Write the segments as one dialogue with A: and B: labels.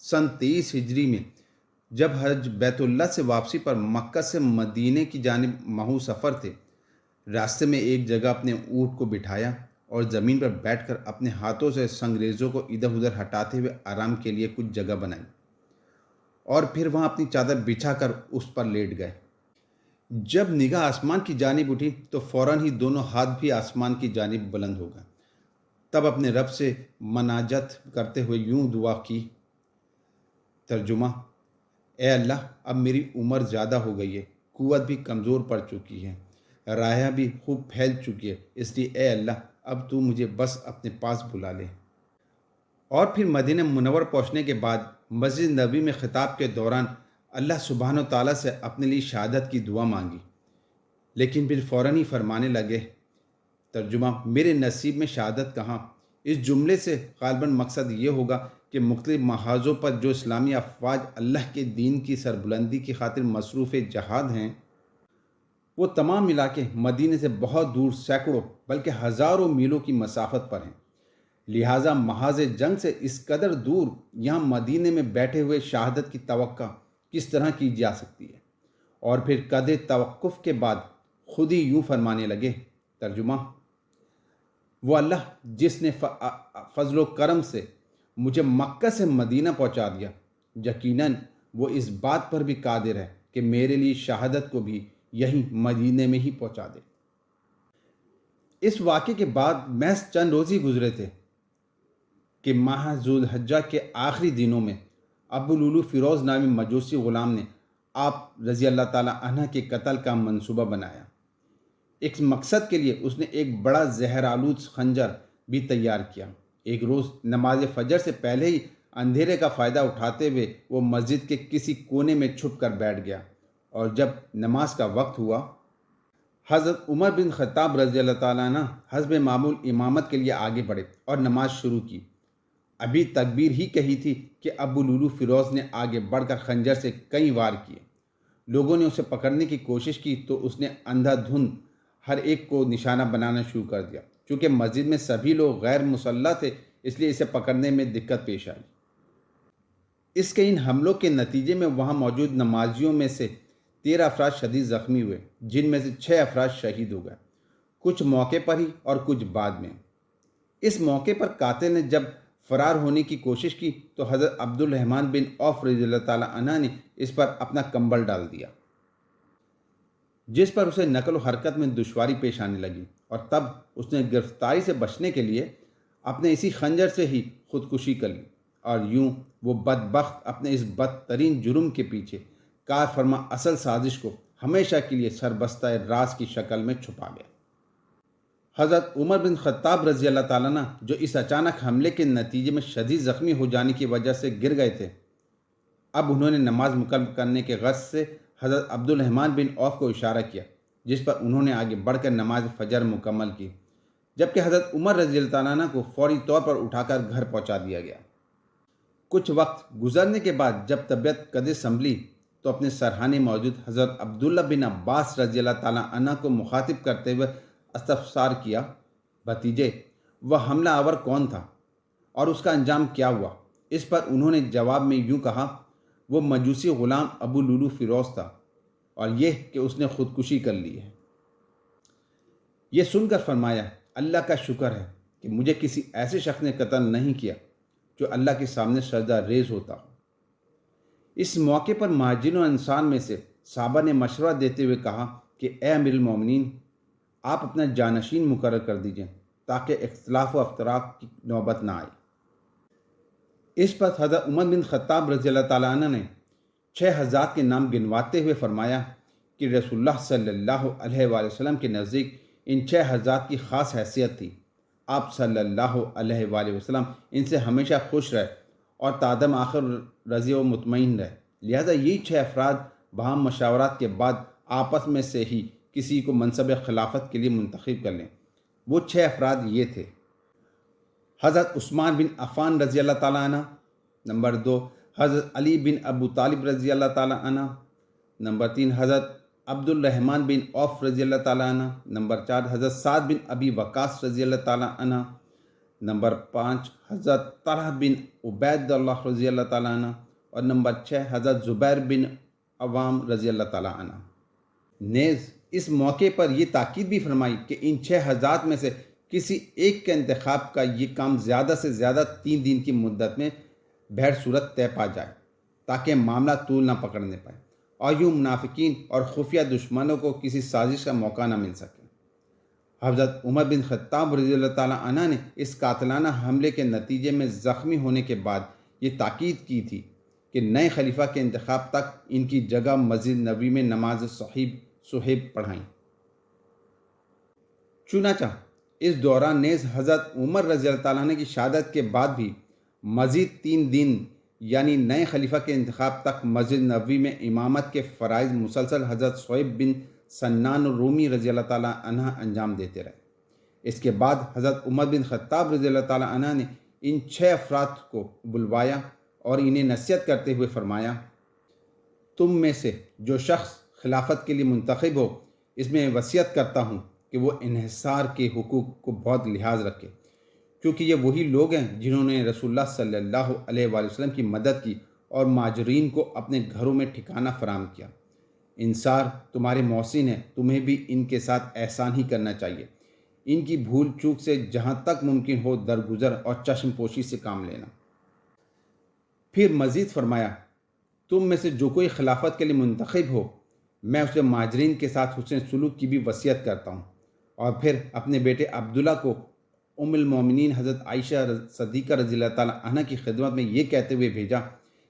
A: سن 23 ہجری میں جب حج بیت اللہ سے واپسی پر مکہ سے مدینے کی جانب محو سفر تھے، راستے میں ایک جگہ اپنے اونٹ کو بٹھایا اور زمین پر بیٹھ کر اپنے ہاتھوں سے سنگریزوں کو ادھر ادھر ہٹاتے ہوئے آرام کے لیے کچھ جگہ بنائی اور پھر وہاں اپنی چادر بچھا کر اس پر لیٹ گئے۔ جب نگاہ آسمان کی جانب اٹھی تو فوراً ہی دونوں ہاتھ بھی آسمان کی جانب بلند ہو گئے۔ تب اپنے رب سے مناجت کرتے ہوئے یوں دعا کی، ترجمہ: اے اللہ، اب میری عمر زیادہ ہو گئی ہے، قوت بھی کمزور پڑ چکی ہے، راہ بھی خوب پھیل چکی ہے، اس لیے اے اللہ اب تو مجھے بس اپنے پاس بلا لے۔ اور پھر مدینہ منور پہنچنے کے بعد مسجد نبوی میں خطاب کے دوران اللہ سبحانہ و تعالیٰ سے اپنے لیے شہادت کی دعا مانگی، لیکن پھر فوراً ہی فرمانے لگے، ترجمہ: میرے نصیب میں شہادت کہاں؟ اس جملے سے غالباً مقصد یہ ہوگا کہ مختلف محاذوں پر جو اسلامی افواج اللہ کے دین کی سربلندی کی خاطر مصروف جہاد ہیں، وہ تمام علاقے مدینے سے بہت دور، سینکڑوں بلکہ ہزاروں میلوں کی مسافت پر ہیں۔ لہٰذا محاذ جنگ سے اس قدر دور یہاں مدینے میں بیٹھے ہوئے شہادت کی توقع کس طرح کی جا سکتی ہے؟ اور پھر قدر توقف کے بعد خود ہی یوں فرمانے لگے، ترجمہ: وہ اللہ جس نے فضل و کرم سے مجھے مکہ سے مدینہ پہنچا دیا، یقیناً وہ اس بات پر بھی قادر ہے کہ میرے لیے شہادت کو بھی یہیں مدینے میں ہی پہنچا دے۔ اس واقعے کے بعد محض چند روز ہی گزرے تھے کہ ماہ ذوالحجہ کے آخری دنوں میں ابو لولو فیروز نامی مجوسی غلام نے آپ رضی اللہ تعالیٰ عنہ کے قتل کا منصوبہ بنایا۔ اس مقصد کے لیے اس نے ایک بڑا زہر آلود خنجر بھی تیار کیا۔ ایک روز نماز فجر سے پہلے ہی اندھیرے کا فائدہ اٹھاتے ہوئے وہ مسجد کے کسی کونے میں چھپ کر بیٹھ گیا، اور جب نماز کا وقت ہوا، حضرت عمر بن خطاب رضی اللہ تعالیٰ عنہ حسب معمول امامت کے لیے آگے بڑھے اور نماز شروع کی۔ ابھی تکبیر ہی کہی تھی کہ ابو لولو فیروز نے آگے بڑھ کر خنجر سے کئی وار کیے۔ لوگوں نے اسے پکڑنے کی کوشش کی تو اس نے اندھا دھند ہر ایک کو نشانہ بنانا شروع کر دیا۔ چونکہ مسجد میں سبھی لوگ غیر مسلح تھے، اس لیے اسے پکڑنے میں دقت پیش آئی۔ اس کے ان حملوں کے نتیجے میں وہاں موجود نمازیوں میں سے 13 افراد شدید زخمی ہوئے، جن میں سے 6 افراد شہید ہو گئے، کچھ موقع پر ہی اور کچھ بعد میں۔ اس موقع پر قاتل نے جب فرار ہونے کی کوشش کی تو حضرت عبد الرحمن بن عوف رضی اللہ تعالیٰ عنہ نے اس پر اپنا کمبل ڈال دیا، جس پر اسے نقل و حرکت میں دشواری پیش آنے لگی، اور تب اس نے گرفتاری سے بچنے کے لیے اپنے اسی خنجر سے ہی خودکشی کر لی، اور یوں وہ بدبخت اپنے اس بدترین جرم کے پیچھے کار فرما اصل سازش کو ہمیشہ کے لیے سربستہ راز کی شکل میں چھپا گیا۔ حضرت عمر بن خطاب رضی اللہ تعالیٰ عنہ جو اس اچانک حملے کے نتیجے میں شدید زخمی ہو جانے کی وجہ سے گر گئے تھے، اب انہوں نے نماز مکمل کرنے کے غرض سے حضرت عبد الرحمن بن عوف کو اشارہ کیا، جس پر انہوں نے آگے بڑھ کر نماز فجر مکمل کی، جبکہ حضرت عمر رضی اللہ تعالیٰ عنہ کو فوری طور پر اٹھا کر گھر پہنچا دیا گیا۔ کچھ وقت گزرنے کے بعد جب طبیعت قدر سنبھلی تو اپنے سرحانے موجود حضرت عبداللہ بن عباس رضی اللہ تعالیٰ عنہ کو مخاطب کرتے ہوئے استفسار کیا، بھتیجے، وہ حملہ آور کون تھا اور اس کا انجام کیا ہوا؟ اس پر انہوں نے جواب میں یوں کہا، وہ مجوسی غلام ابو لولو فیروز تھا، اور یہ کہ اس نے خودکشی کر لی ہے۔ یہ سن کر فرمایا، اللہ کا شکر ہے کہ مجھے کسی ایسے شخص نے قتل نہیں کیا جو اللہ کے سامنے سجدہ ریز ہوتا ہو۔ اس موقع پر مہاجرین و انصار میں سے صحابہ نے مشورہ دیتے ہوئے کہا کہ اے امیر المومنین، آپ اپنا جانشین مقرر کر دیجئے تاکہ اختلاف و افتراق کی نوبت نہ آئے۔ اس پر حضرت عمر بن خطاب رضی اللہ تعالیٰ عنہ نے 6 حضرات کے نام گنواتے ہوئے فرمایا کہ رسول اللہ صلی اللہ علیہ وآلہ وسلم کے نزدیک ان 6 حضرات کی خاص حیثیت تھی۔ آپ صلی اللہ علیہ وآلہ وسلم ان سے ہمیشہ خوش رہے اور تادم آخر رضی و مطمئن رہے، لہذا یہی 6 افراد باہم مشاورات کے بعد آپس میں سے ہی کسی کو منصب خلافت کے لیے منتخب کر لیں۔ وہ 6 افراد یہ تھے: حضرت عثمان بن عفان رضی اللہ تعالیٰ عنہ، نمبر 2 حضرت علی بن ابو طالب رضی اللہ تعالیٰ عنہ، نمبر 3 حضرت عبد الرحمن بن عوف رضی اللہ تعالیٰ عنہ، نمبر 4 حضرت سعد بن ابی وقاص رضی اللہ تعالیٰ عنہ، نمبر 5 حضرت طلحہ بن عبید اللہ رضی اللہ تعالیٰ عنہ، اور نمبر 6 حضرت زبیر بن عوام رضی اللہ تعالیٰ عنہ۔ نیز اس موقع پر یہ تاکید بھی فرمائی کہ ان 6 حضرات میں سے کسی ایک کے انتخاب کا یہ کام زیادہ سے زیادہ 3 دن کی مدت میں بہر صورت طے پا جائے، تاکہ معاملہ طول نہ پکڑنے پائے اور یوں منافقین اور خفیہ دشمنوں کو کسی سازش کا موقع نہ مل سکے۔ حضرت عمر بن خطاب رضی اللہ تعالیٰ عنہ نے اس قاتلانہ حملے کے نتیجے میں زخمی ہونے کے بعد یہ تاکید کی تھی کہ نئے خلیفہ کے انتخاب تک ان کی جگہ مسجد نبوی میں نماز صحیح پڑھائیں۔ چنانچہ اس دوران نیز حضرت عمر رضی اللہ تعالیٰ عنہ کی شہادت کے بعد بھی مزید 3 دن یعنی نئے خلیفہ کے انتخاب تک مسجد نبوی میں امامت کے فرائض مسلسل حضرت صہیب بن سنان رومی رضی اللہ تعالیٰ عنہ انجام دیتے رہے۔ اس کے بعد حضرت عمر بن خطاب رضی اللہ تعالیٰ عنہ نے ان 6 افراد کو بلوایا اور انہیں نصیحت کرتے ہوئے فرمایا، تم میں سے جو شخص خلافت کے لیے منتخب ہو، اس میں وصیت کرتا ہوں کہ وہ انحصار کے حقوق کو بہت لحاظ رکھے، کیونکہ یہ وہی لوگ ہیں جنہوں نے رسول اللہ صلی اللہ علیہ وآلہ وسلم کی مدد کی اور مہاجرین کو اپنے گھروں میں ٹھکانہ فراہم کیا۔ انصار تمہارے محسن ہیں، تمہیں بھی ان کے ساتھ احسان ہی کرنا چاہیے۔ ان کی بھول چوک سے جہاں تک ممکن ہو درگزر اور چشم پوشی سے کام لینا۔ پھر مزید فرمایا، تم میں سے جو کوئی خلافت کے لیے منتخب ہو، میں اسے مہاجرین کے ساتھ حسن سلوک کی بھی وصیت کرتا ہوں۔ اور پھر اپنے بیٹے عبداللہ کو ام المومنین حضرت عائشہ صدیقہ رضی اللہ تعالیٰ عنہ کی خدمت میں یہ کہتے ہوئے بھیجا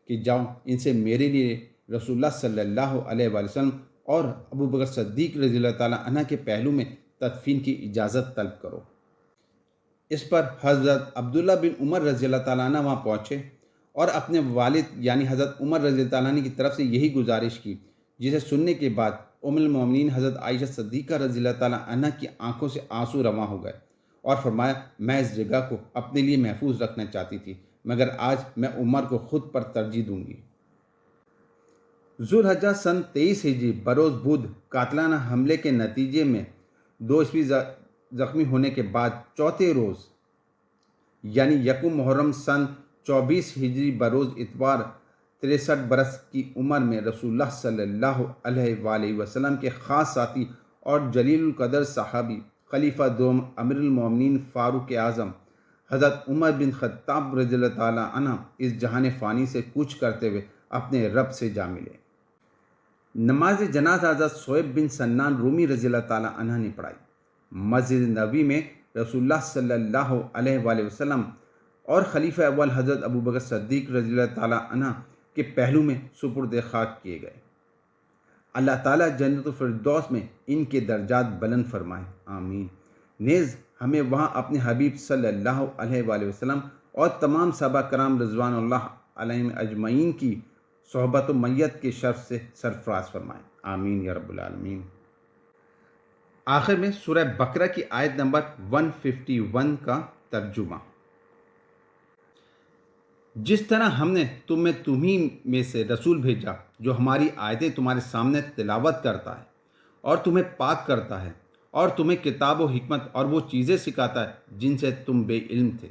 A: کہ جاؤ ان سے میرے لیے رسول اللہ صلی اللہ علیہ وآلہ وسلم اور ابو بکر صدیق رضی اللہ تعالیٰ عنہ کے پہلو میں تدفین کی اجازت طلب کرو۔ اس پر حضرت عبداللہ بن عمر رضی اللہ تعالیٰ عنہ وہاں پہنچے اور اپنے والد یعنی حضرت عمر رضی اللہ تعالیٰ عنہ کی طرف سے یہی گزارش کی، جسے سننے کے بعد ام المومنین حضرت عائشہ صدیقہ رضی اللہ تعالیٰ عنہ کی آنکھوں سے آنسو رواں ہو گئے اور فرمایا، میں اس جگہ کو اپنے لیے محفوظ رکھنا چاہتی تھی، مگر آج میں عمر کو خود پر ترجیح دوں گی۔ ذوالحجہ سن 23 ہجری بروز بدھ قاتلانہ حملے کے نتیجے میں 2 عیسوی زخمی ہونے کے بعد چوتھے روز یعنی یکم محرم سن 24 ہجری بروز اتوار 63 برس کی عمر میں رسول اللہ صلی اللہ علیہ وآلہ وسلم کے خاص ساتھی اور جلیل القدر صحابی خلیفہ دوم امیر المومنین فاروق اعظم حضرت عمر بن خطاب رضی اللہ تعالیٰ عنہ اس جہان فانی سے کوچ کرتے ہوئے اپنے رب سے جا ملے۔ نماز جنازہ حضرت صہیب بن سنان رومی رضی اللہ تعالیٰ عنہ نے پڑھائی۔ مسجد نبوی میں رسول اللہ صلی اللہ علیہ وآلہ وسلم اور خلیفہ اول حضرت ابو بکر صدیق رضی اللہ تعالیٰ عنہ کے پہلو میں سپرد خاک کیے گئے۔ اللہ تعالیٰ جنت الفردوس میں ان کے درجات بلند فرمائے، آمین۔ نیز ہمیں وہاں اپنے حبیب صلی اللہ علیہ وآلہ وسلم اور تمام صحابہ کرام رضوان اللہ علیہم اجمعین کی صحبت و میت کے شرف سے سرفراز فرمائے، آمین یا رب العالمین۔ آخر میں سورہ بقرہ کی آیت نمبر 151 کا ترجمہ۔ جس طرح ہم نے تمہیں میں سے رسول بھیجا جو ہماری آیتیں تمہارے سامنے تلاوت کرتا ہے اور تمہیں پاک کرتا ہے اور تمہیں کتاب و حکمت اور وہ چیزیں سکھاتا ہے جن سے تم بے علم تھے،